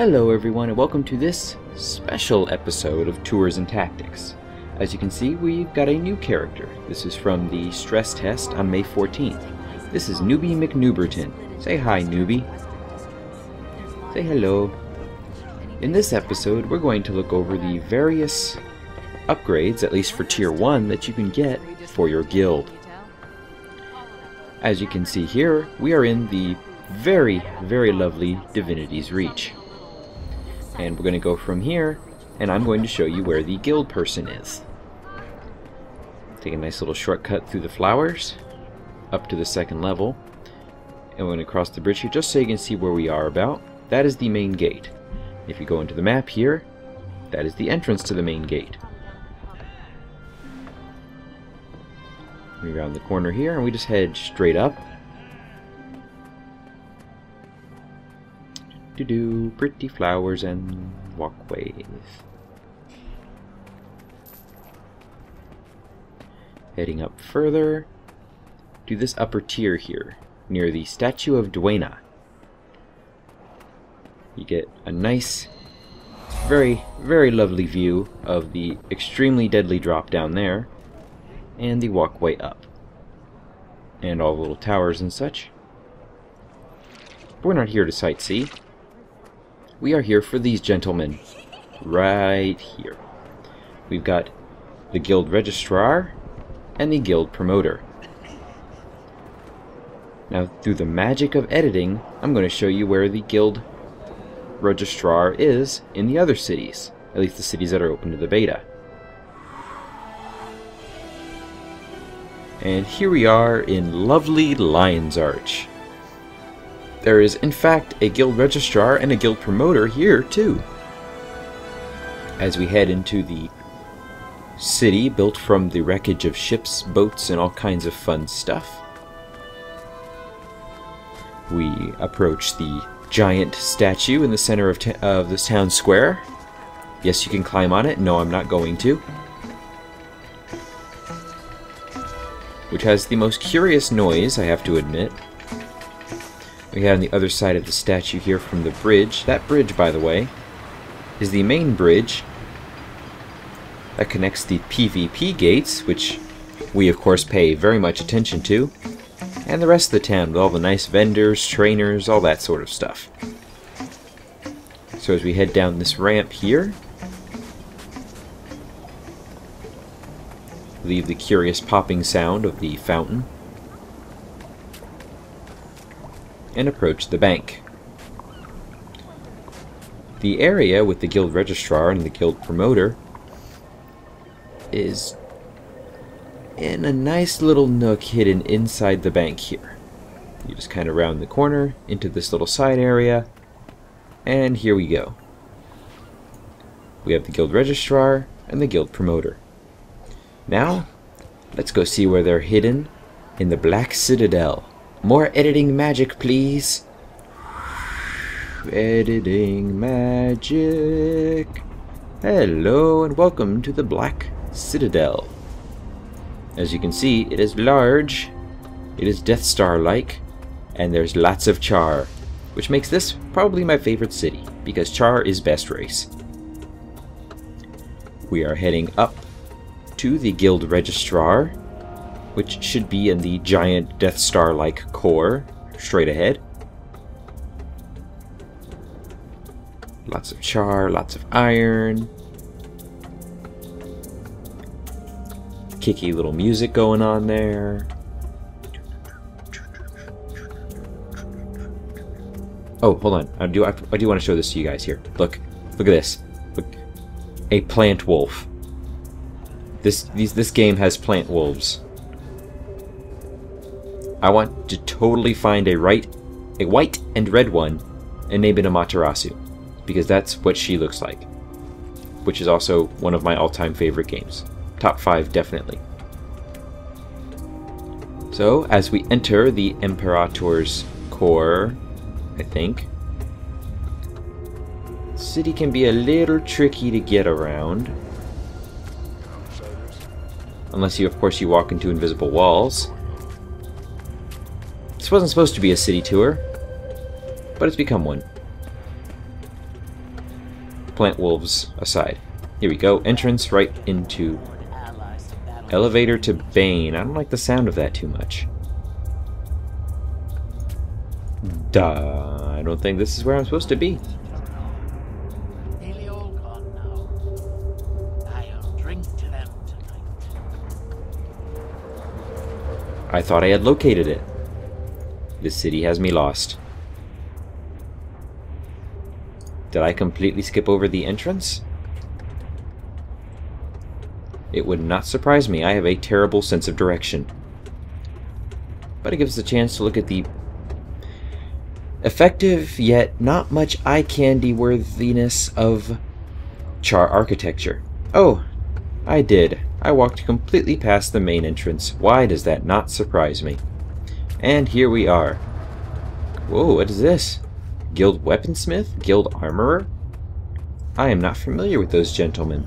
Hello everyone and welcome to this special episode of Tours and Tactics. As you can see, we've got a new character. This is from the stress test on May 14th. This is Newbie McNewberton. Say hi, Newbie. Say hello. In this episode, we're going to look over the various upgrades, at least for Tier 1, that you can get for your guild. As you can see here, we are in the very, very lovely Divinity's Reach. And we're going to go from here, and I'm going to show you where the guild person is. Take a nice little shortcut through the flowers, up to the second level. And we're going to cross the bridge here, just so you can see where we are about. That is the main gate. If you go into the map here, that is the entrance to the main gate. We round the corner here, and we just head straight up. Pretty flowers and walkways. Heading up further to this upper tier here, near the statue of Duena. You get a nice, very, very lovely view of the extremely deadly drop down there, and the walkway up, and all the little towers and such. But we're not here to sightsee. We are here for these gentlemen, right here. We've got the Guild Registrar and the Guild Promoter. Now, through the magic of editing, I'm going to show you where the Guild Registrar is in the other cities, at least the cities that are open to the beta. And here we are in lovely Lion's Arch. There is, in fact, a Guild Registrar and a Guild Promoter here, too. As we head into the city built from the wreckage of ships, boats, and all kinds of fun stuff, we approach the giant statue in the center of this town square. Yes, you can climb on it. No, I'm not going to. Which has the most curious noise, I have to admit. We have on the other side of the statue here from the bridge. That bridge, by the way, is the main bridge that connects the PvP gates, which we of course pay very much attention to, and the rest of the town with all the nice vendors, trainers, all that sort of stuff. So as we head down this ramp here, leave the curious popping sound of the fountain, and approach the bank. The area with the Guild Registrar and the Guild Promoter is in a nice little nook hidden inside the bank here. You just kind of round the corner into this little side area, and here we go. We have the Guild Registrar and the Guild Promoter. Now, let's go see where they're hidden in the Black Citadel. More editing magic, please. Editing magic. Hello and welcome to the Black Citadel. As you can see, it is large, it is Death Star-like, and there's lots of char, which makes this probably my favorite city, because char is best race. We are heading up to the Guild Registrar, which should be in the giant Death Star-like core, straight ahead. Lots of char, lots of iron. Kicky little music going on there. Oh, hold on. I do want to show this to you guys here. Look at this. Look, a plant wolf. This game has plant wolves. I want to totally find a white and red one and name it Amaterasu, because that's what she looks like, which is also one of my all-time favorite games. Top 5, definitely. So, as we enter the Imperator's core, I think, the city can be a little tricky to get around. Unless you, of course, you walk into invisible walls. This wasn't supposed to be a city tour, but it's become one. plant wolves aside. Here we go. Entrance right into elevator to Bane. I don't like the sound of that too much. Duh. I don't think this is where I'm supposed to be. Nearly all gone now. I'll drink to them tonight. I thought I had located it. This city has me lost. Did I completely skip over the entrance? It would not surprise me. I have a terrible sense of direction. But it gives us a chance to look at the effective, yet not much eye candy worthiness of Char architecture. Oh, I did. I walked completely past the main entrance. Why does that not surprise me? And here we are. Whoa, what is this? Guild Weaponsmith? Guild Armorer? I am not familiar with those gentlemen.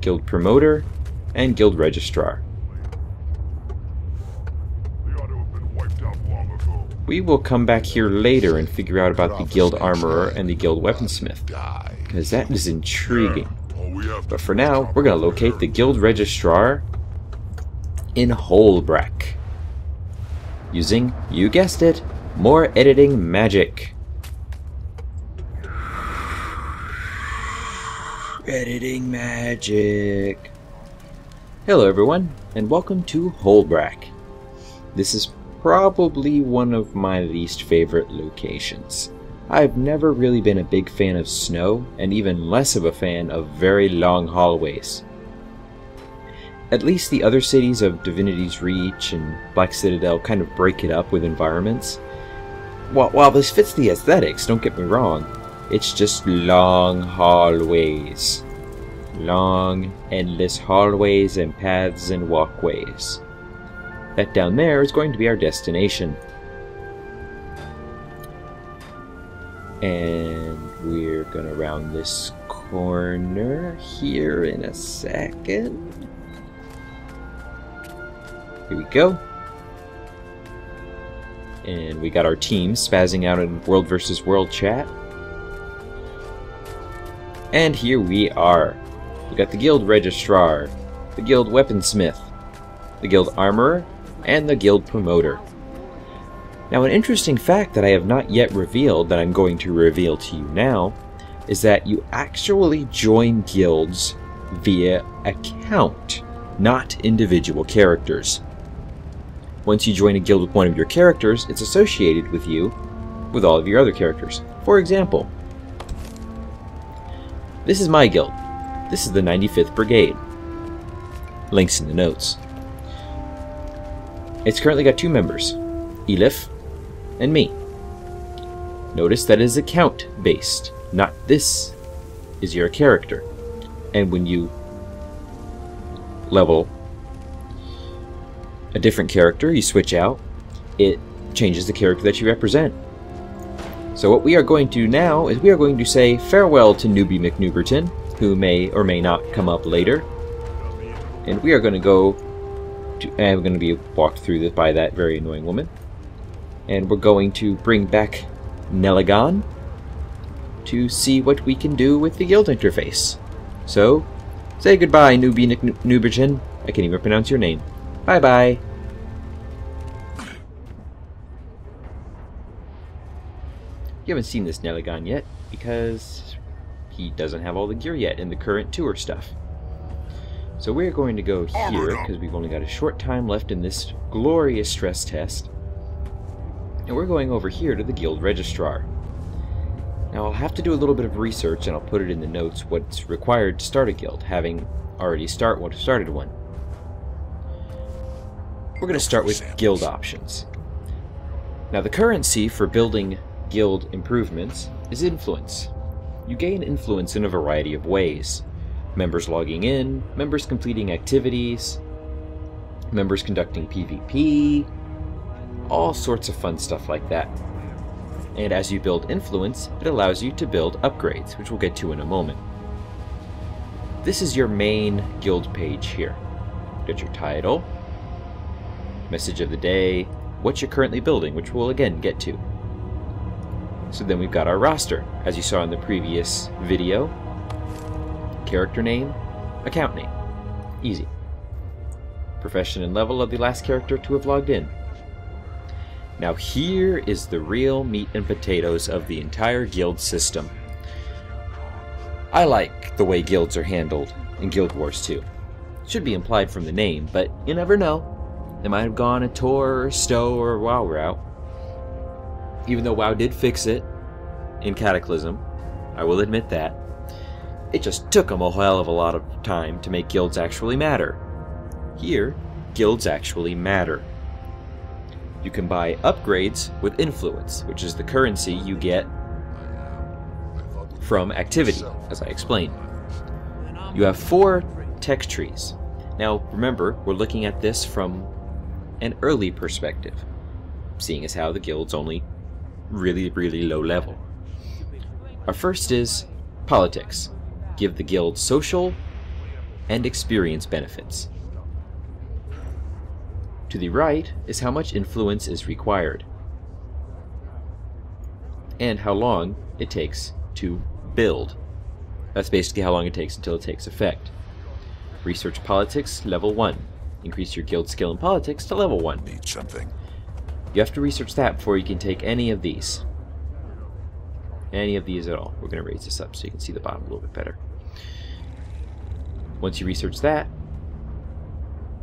Guild Promoter and Guild Registrar. We will come back here later and figure out about the Guild Armorer and the Guild Weaponsmith, because that is intriguing. But for now, we're going to locate the Guild Registrar in Holbrack, using, you guessed it, more editing magic. Editing magic. Hello everyone, and welcome to Holbrack. This is probably one of my least favorite locations. I've never really been a big fan of snow, and even less of a fan of very long hallways. At least the other cities of Divinity's Reach and Black Citadel kind of break it up with environments. While this fits the aesthetics, don't get me wrong, it's just long hallways. Long, endless hallways and paths and walkways. That down there is going to be our destination. And we're gonna round this corner here in a second. Here we go. And we got our team spazzing out in World vs. World chat. And here we are. We got the Guild Registrar, the Guild Weaponsmith, the Guild Armorer, and the Guild Promoter. Now, an interesting fact that I have not yet revealed that I'm going to reveal to you now is that you actually join guilds via account, not individual characters. Once you join a guild with one of your characters, it's associated with you with all of your other characters. For example, this is my guild. This is the 95th Brigade. Links in the notes. It's currently got 2 members, Elif and me. Notice that it is account based, not this is your character. And when you level a different character, you switch out, it changes the character that you represent. So what we are going to do now is we are going to say farewell to Newbie McNewberton, who may or may not come up later. And we are going to go to, and we're going to be walked through this by that very annoying woman. And we're going to bring back NEligahn to see what we can do with the guild interface. So, say goodbye, Newbie McNewberton. I can't even pronounce your name. Bye-bye. You haven't seen this NEligahn yet, because he doesn't have all the gear yet in the current tour stuff. So we're going to go here, because we've only got a short time left in this glorious stress test. And we're going over here to the Guild Registrar. Now I'll have to do a little bit of research, and I'll put it in the notes what's required to start a guild, having already started one. We're going to start with guild options. Now the currency for building guild improvements is influence. You gain influence in a variety of ways. Members logging in, members completing activities, members conducting PvP, all sorts of fun stuff like that. And as you build influence, it allows you to build upgrades, which we'll get to in a moment. This is your main guild page here. Get your title, message of the day, what you're currently building, which we'll again get to. So then we've got our roster, as you saw in the previous video. Character name, account name. Easy. Profession and level of the last character to have logged in. Now here is the real meat and potatoes of the entire guild system. I like the way guilds are handled in Guild Wars 2. Should be implied from the name, but you never know. They might have gone a Tor or Stowe or WoW route. Even though WoW did fix it in Cataclysm, I will admit that. It just took them a hell of a lot of time to make guilds actually matter. Here, guilds actually matter. You can buy upgrades with influence, which is the currency you get from activity, as I explained. You have 4 tech trees. Now, remember, we're looking at this from an early perspective, seeing as how the guild's only really low level. Our first is politics. Give the guild social and experience benefits. To the right is how much influence is required, and how long it takes to build. That's basically how long it takes until it takes effect. Research politics, level 1. Increase your guild skill in politics to level 1. Need something. You have to research that before you can take any of these. Any of these at all. We're going to raise this up so you can see the bottom a little bit better. Once you research that,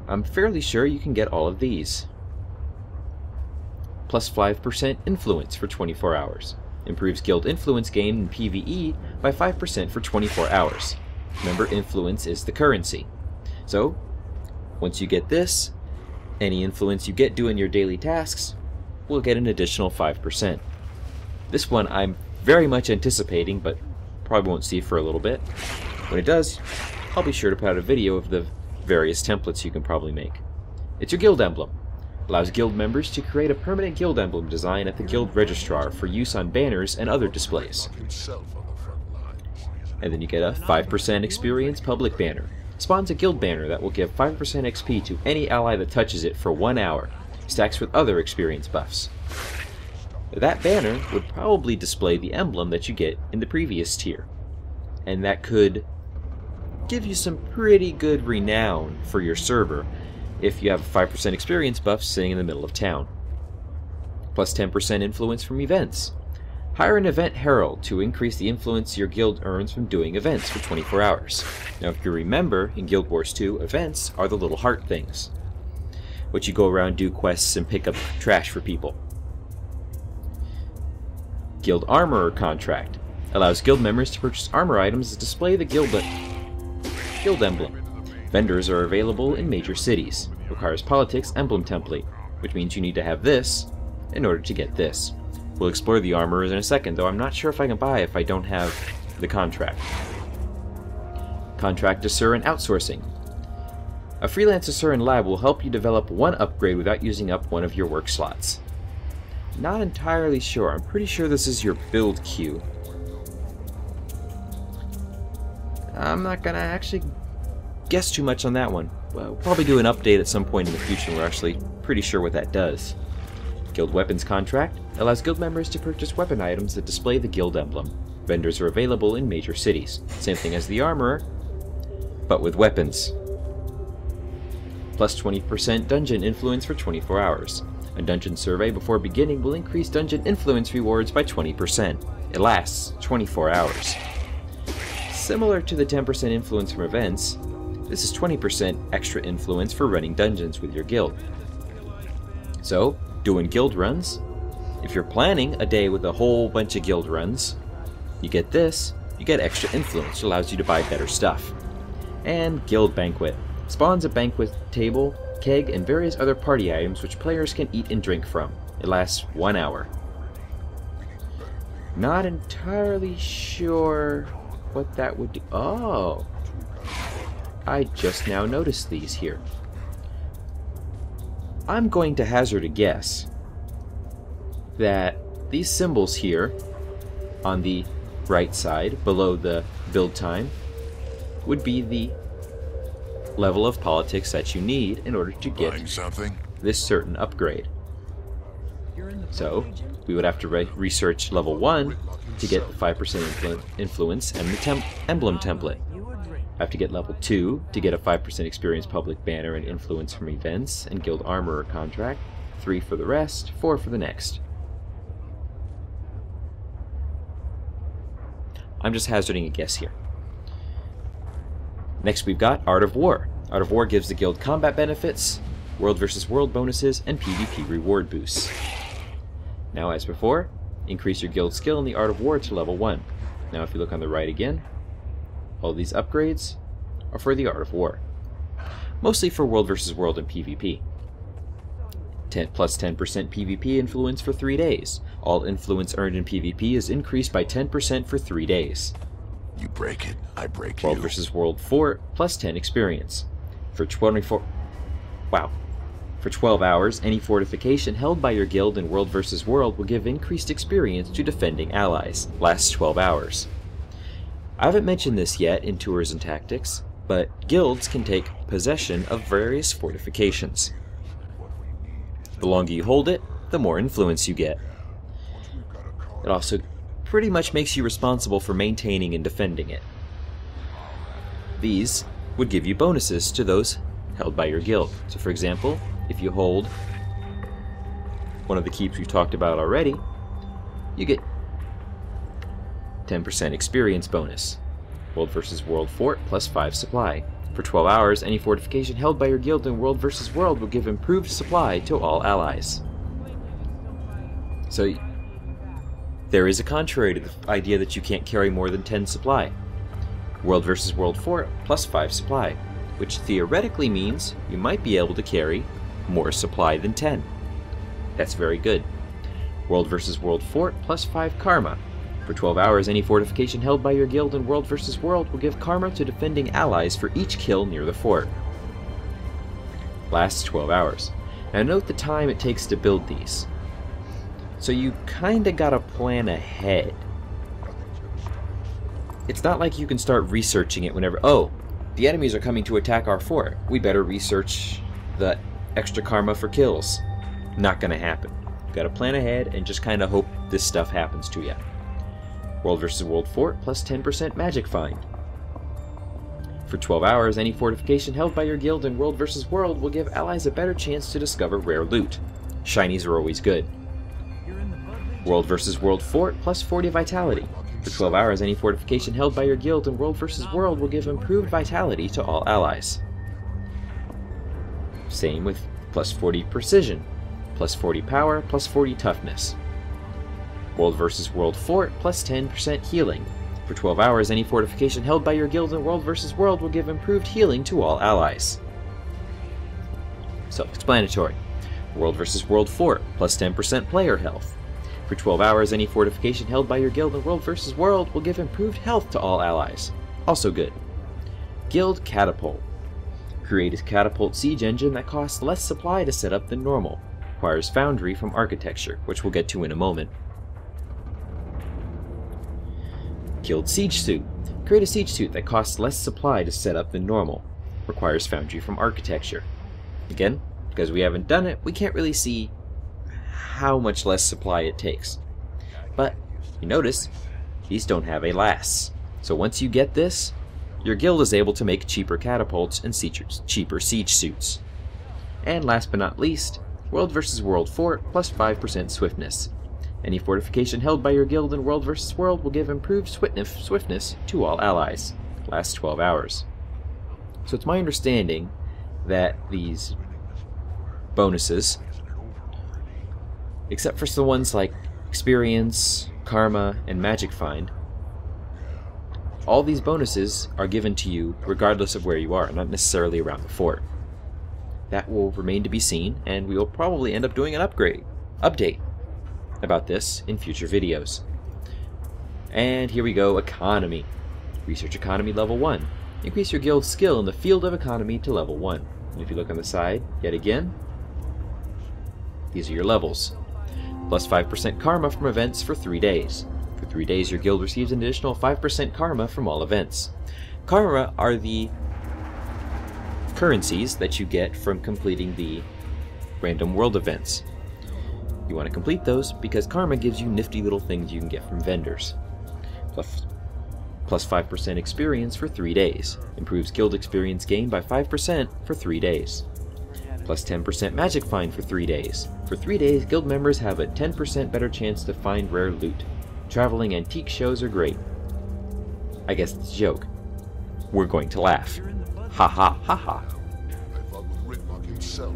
I'm fairly sure you can get all of these. Plus 5% influence for 24 hours. Improves guild influence gain in PvE by 5% for 24 hours. Remember, influence is the currency. So, once you get this, any influence you get doing your daily tasks will get an additional 5%. This one I'm very much anticipating, but probably won't see for a little bit. When it does, I'll be sure to put out a video of the various templates you can probably make. It's your guild emblem. Allows guild members to create a permanent guild emblem design at the Guild Registrar for use on banners and other displays. And then you get a 5% experience public banner. Spawns a guild banner that will give 5% XP to any ally that touches it for 1 hour. Stacks with other experience buffs. That banner would probably display the emblem that you get in the previous tier. And that could give you some pretty good renown for your server if you have a 5% experience buff sitting in the middle of town. Plus 10% influence from events. Hire an event herald to increase the influence your guild earns from doing events for 24 hours. Now if you remember, in Guild Wars 2, events are the little heart things, which you go around, do quests, and pick up trash for people. Guild Armorer contract. Allows guild members to purchase armor items that display the guild emblem. Vendors are available in major cities. Requires politics emblem template, which means you need to have this in order to get this. We'll explore the armorers in a second, though I'm not sure if I can buy if I don't have the contract. Contract Assur and outsourcing. A freelance Assur and lab will help you develop one upgrade without using up one of your work slots. Not entirely sure. I'm pretty sure this is your build queue. I'm not gonna actually guess too much on that one. We'll probably do an update at some point in the future. We're actually pretty sure what that does. Guild Weapons Contract allows guild members to purchase weapon items that display the guild emblem. Vendors are available in major cities. Same thing as the armorer, but with weapons. Plus 20% dungeon influence for 24 hours. A dungeon survey before beginning will increase dungeon influence rewards by 20%. It lasts 24 hours. Similar to the 10% influence from events, this is 20% extra influence for running dungeons with your guild. So, doing guild runs, if you're planning a day with a whole bunch of guild runs, you get this, you get extra influence, which allows you to buy better stuff. And Guild Banquet. Spawns a banquet table, keg, and various other party items which players can eat and drink from. It lasts 1 hour. Not entirely sure what that would do. Oh! I just now noticed these here. I'm going to hazard a guess that these symbols here on the right side below the build time would be the level of politics that you need in order to get this certain upgrade. So we would have to research level 1 to get the 5% influence and the emblem template. I have to get level 2 to get a 5% experience public banner and influence from events and guild armorer contract, 3 for the rest, 4 for the next. I'm just hazarding a guess here. Next we've got Art of War. Art of War gives the guild combat benefits, world versus world bonuses, and PvP reward boosts. Now as before, increase your guild skill in the Art of War to level 1. Now if you look on the right again, all these upgrades are for the Art of War. Mostly for world versus world and PvP. Plus 10% PvP influence for 3 days. All influence earned in PvP is increased by 10% for 3 days. You break it, I break World you. versus World Fort, plus 10 experience. For 12 hours, any fortification held by your guild in World versus World will give increased experience to defending allies. Lasts 12 hours. I haven't mentioned this yet in Tours and Tactics, but guilds can take possession of various fortifications. The longer you hold it, the more influence you get. It also pretty much makes you responsible for maintaining and defending it. These would give you bonuses to those held by your guild. So for example, if you hold one of the keeps we've talked about already, you get 10% experience bonus. World versus World Fort plus 5 supply. For 12 hours, any fortification held by your guild in World versus World will give improved supply to all allies. So there is a contrary to the idea that you can't carry more than 10 supply. World versus World Fort plus 5 supply, which theoretically means you might be able to carry more supply than 10. That's very good. World versus World Fort plus 5 karma. For 12 hours, any fortification held by your guild in World versus World will give karma to defending allies for each kill near the fort. Lasts 12 hours. Now note the time it takes to build these. So you kinda gotta plan ahead. It's not like you can start researching it whenever, oh, the enemies are coming to attack our fort. We better research the extra karma for kills. Not gonna happen. You gotta plan ahead and just kinda hope this stuff happens to you. World versus World Fort plus 10% magic find. For 12 hours, any fortification held by your guild in World versus World will give allies a better chance to discover rare loot. Shinies are always good. World versus World Fort plus 40 vitality. For 12 hours, any fortification held by your guild in World versus World will give improved vitality to all allies. Same with plus 40 precision, plus 40 power, plus 40 toughness. World versus World Fort plus 10% healing. For 12 hours, any fortification held by your guild in World versus World will give improved healing to all allies. Self-explanatory. World versus World Fort plus 10% player health. For 12 hours, any fortification held by your guild in World versus World will give improved health to all allies. Also good. Guild Catapult. Create a catapult siege engine that costs less supply to set up than normal. Requires Foundry from Architecture, which we'll get to in a moment. Guild Siege Suit. Create a siege suit that costs less supply to set up than normal. Requires Foundry from Architecture. Again, because we haven't done it, we can't really see how much less supply it takes. But, you notice, these don't have a lass. So once you get this, your guild is able to make cheaper catapults and cheaper siege suits. And last but not least, World versus World Fort plus 5% swiftness. Any fortification held by your guild in World vs. World will give improved swiftness to all allies. Lasts 12 hours. So it's my understanding that these bonuses, except for the ones like experience, karma, and magic find, all these bonuses are given to you regardless of where you are, not necessarily around the fort. That will remain to be seen, and we will probably end up doing an update about this in future videos. And here we go, economy. Research economy level 1. Increase your guild's skill in the field of economy to level 1. And if you look on the side, yet again, these are your levels. Plus 5% karma from events for 3 days. For 3 days, your guild receives an additional 5% karma from all events. Karma are the currencies that you get from completing the random world events. You want to complete those because karma gives you nifty little things you can get from vendors. Plus 5% experience for 3 days. Improves guild experience gain by 5% for 3 days. Plus 10% magic find for 3 days. For 3 days, guild members have a 10% better chance to find rare loot. Traveling antique shows are great. I guess it's a joke. We're going to laugh. Ha ha ha ha.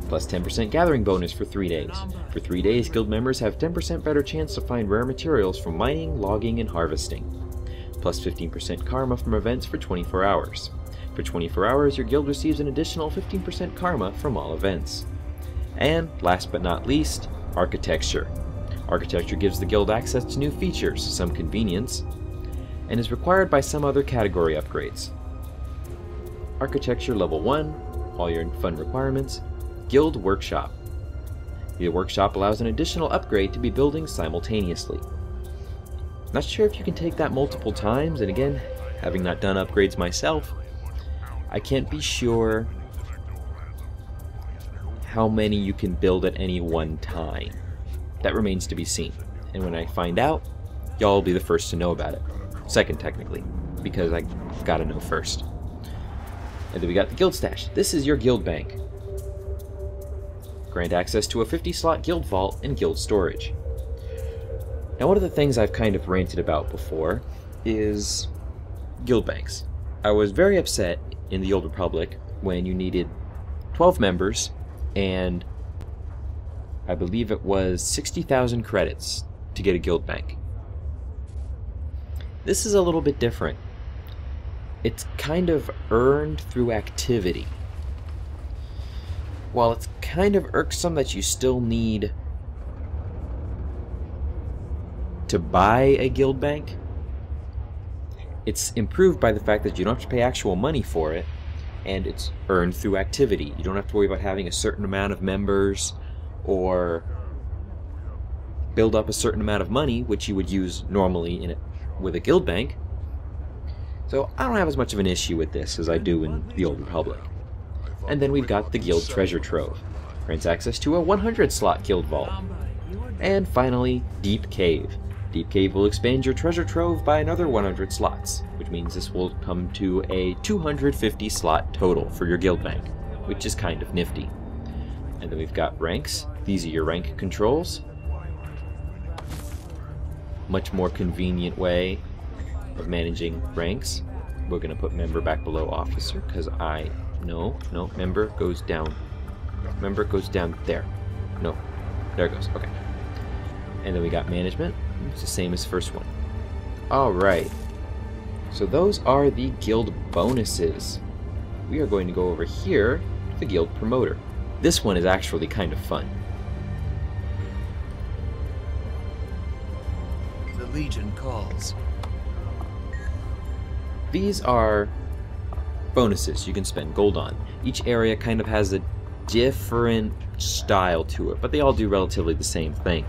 Plus 10% gathering bonus for 3 days. For 3 days, guild members have 10% better chance to find rare materials from mining, logging, and harvesting. Plus 15% karma from events for 24 hours. For 24 hours, your guild receives an additional 15% karma from all events. And, last but not least, architecture. Architecture gives the guild access to new features, some convenience, and is required by some other category upgrades. Architecture level 1, all your fun requirements. Guild Workshop. The workshop allows an additional upgrade to be building simultaneously. Not sure if you can take that multiple times, and again, having not done upgrades myself, I can't be sure how many you can build at any one time. That remains to be seen, and when I find out, y'all will be the first to know about it. Second, technically, because I gotta know first. And then we got the Guild Stash. This is your guild bank. Grant access to a 50-slot guild vault and guild storage. Now, one of the things I've kind of ranted about before is guild banks. I was very upset in the Old Republic when you needed 12 members and I believe it was 60,000 credits to get a guild bank. This is a little bit different. It's kind of earned through activity. While it's kind of irksome that you still need to buy a guild bank, it's improved by the fact that you don't have to pay actual money for it, and it's earned through activity. You don't have to worry about having a certain amount of members or build up a certain amount of money, which you would use normally with a guild bank. So I don't have as much of an issue with this as I do in the Old Republic. And then we've got the Guild Treasure Trove. Grants access to a 100-slot guild vault. And finally, Deep Cave. Deep Cave will expand your treasure trove by another 100 slots, which means this will come to a 250-slot total for your guild bank, which is kind of nifty. And then we've got ranks. These are your rank controls. Much more convenient way of managing ranks. We're going to put member back below officer, because no, member goes down. Member goes down there. No, there it goes. Okay. And then we got management. It's the same as first one. Alright. So those are the guild bonuses. We are going to go over here to the guild promoter. This one is actually kind of fun. The Legion calls. These are bonuses you can spend gold on. Each area kind of has a different style to it, but they all do relatively the same thing.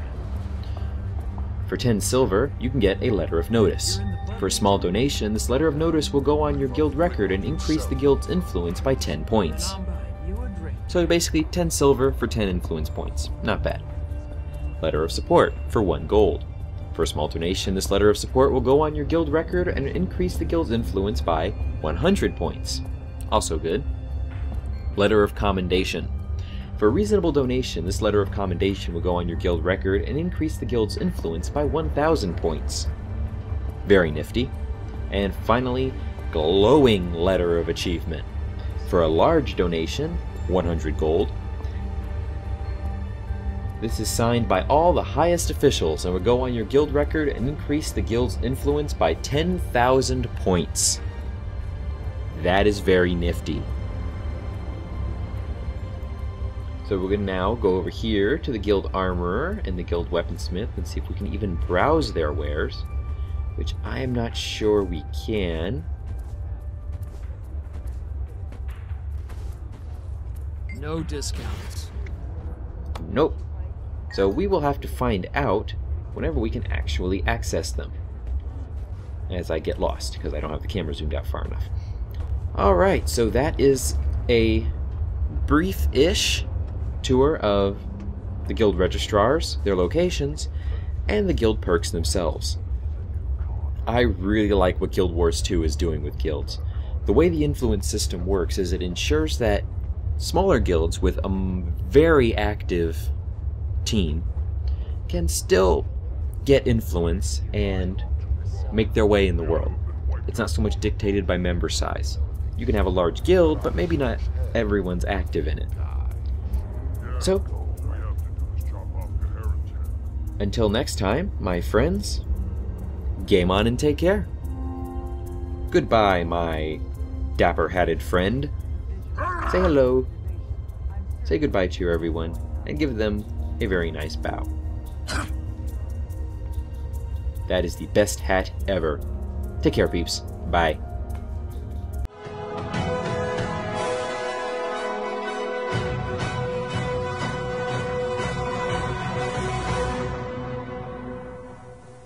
For 10 silver, you can get a letter of notice. For a small donation, this letter of notice will go on your guild record and increase the guild's influence by 10 points. So basically 10 silver for 10 influence points. Not bad. Letter of support for 1 gold. For a small donation, this letter of support will go on your guild record and increase the guild's influence by 100 points. Also good. Letter of commendation. For a reasonable donation, this letter of commendation will go on your guild record and increase the guild's influence by 1,000 points. Very nifty. And finally, glowing letter of achievement. For a large donation, 100 gold, this is signed by all the highest officials and will go on your guild record and increase the guild's influence by 10,000 points. That is very nifty. So we're going to now go over here to the Guild Armorer and the Guild Weaponsmith and see if we can even browse their wares, which I am not sure we can. No discounts. Nope. So we will have to find out whenever we can actually access them. As I get lost, because I don't have the camera zoomed out far enough. Alright, so that is a brief-ish tour of the Guild Registrars, their locations, and the guild perks themselves. I really like what Guild Wars 2 is doing with guilds. The way the influence system works is it ensures that smaller guilds with a very active team can still get influence and make their way in the world. It's not so much dictated by member size. You can have a large guild, but maybe not everyone's active in it. So, until next time, my friends, game on and take care. Goodbye, my dapper-hatted friend. Say hello. Say goodbye to everyone, and give them a very nice bow. That is the best hat ever. Take care, peeps. Bye.